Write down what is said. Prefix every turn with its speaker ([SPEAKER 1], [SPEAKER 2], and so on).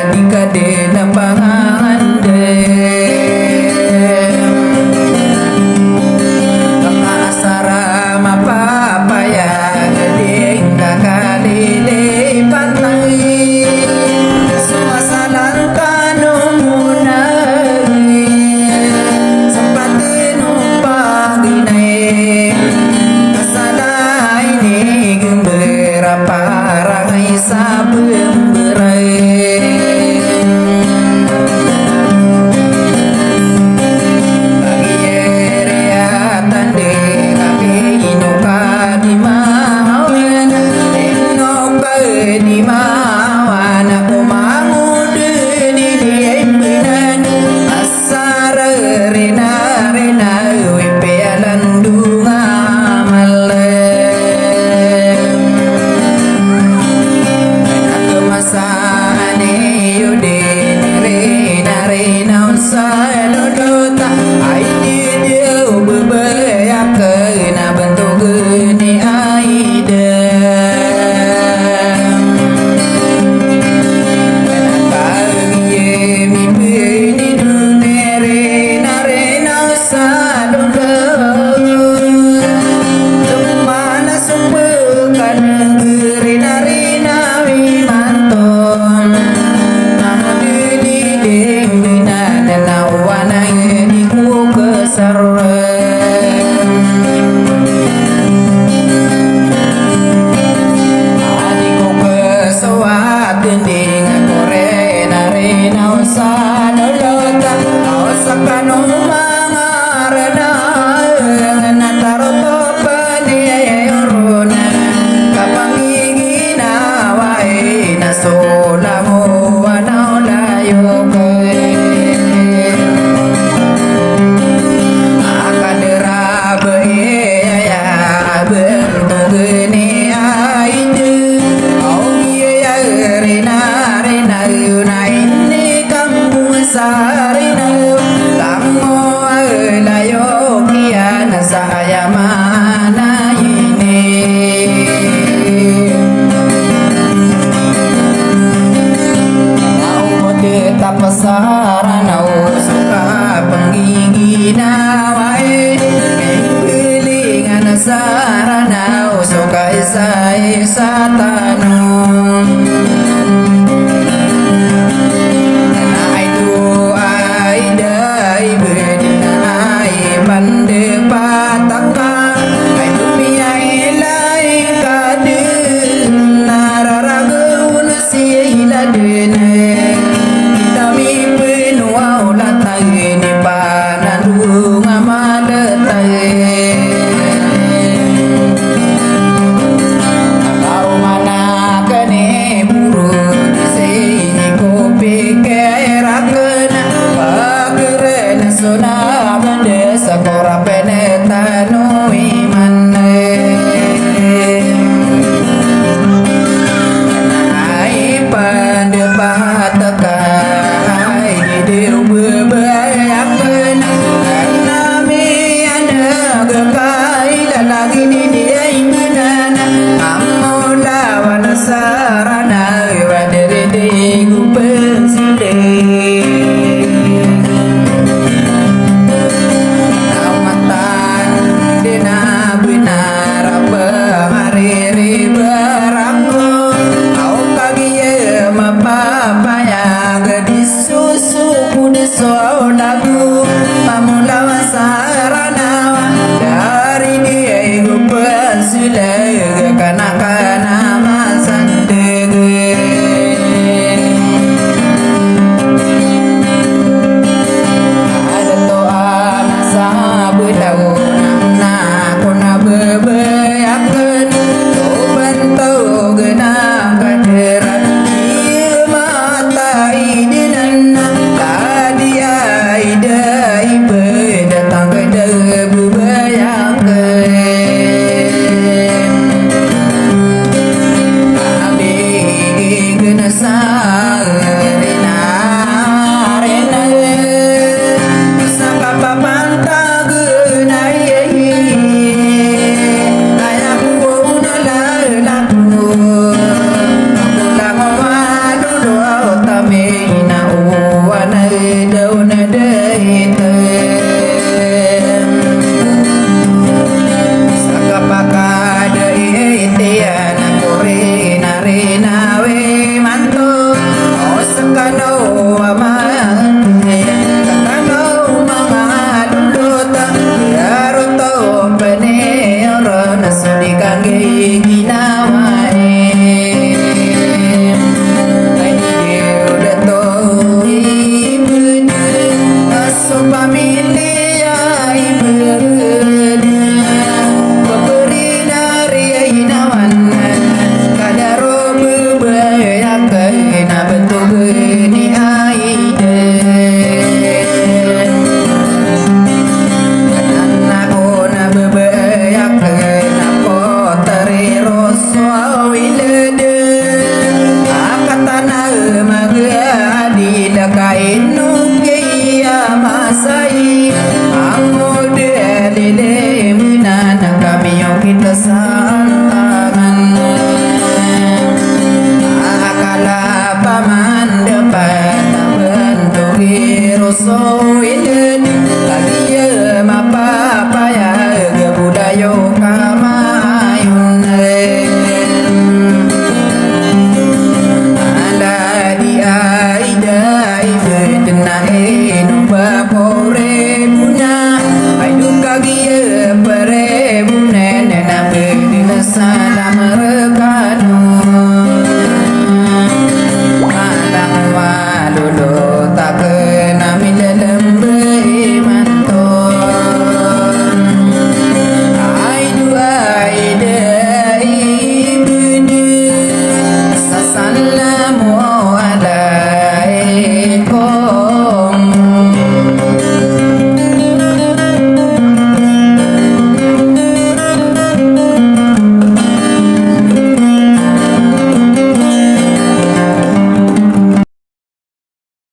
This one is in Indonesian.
[SPEAKER 1] di kadena pangande asara mapapaya gading kakalile patay sumasalan kanumunay sampatin upang ginay kasalay ni gembira parang sa bemberay di mawan aku mangude di embenan asara rena rena wipelan dunga malem aku masane yude rena rena usadodota ai dia bebaya kena bentuk geni aida Pasarana suka penggigina wae belingan sarana suka isai satanu ai tu ai dai bedina ai pande pataka ai tu piai lai kade nararagun siila dene ni panandu ngamaletay kalau mana kene buru disini kopi keraken pageren sona bende sakora penetanu imane ai pande patakai diu bebayaken nami ada gekai lagi di dia imana amola wana sarana wadere de gupenside amatan dina benar pengariri berangko au kagie mapapaya gadis susu sodagu pamula sarana dari dia ibu pensilai kana-kana masandege ada toa nasa belau na kona bebeyaken to bantu gena kaderan mata idinan ide amane kakano mga dundot yaro to pene ora nasudi kangge ginawa ay udah to ibun aso pamilya ibun paperi nari inawan kadaro bebeyak na bentuk ni aide anakku na bebeyak na poteri roswa wilede akatana magadi dakain nukia masai amode lele munana kami yang kita santangan akala paman depan bentuk iroso ilen lagi ya mapa ya gebudayo kamayun ada di aida ibedna numba pore punya aidu kagi pere bunen na bedina salam rekanu malang walulu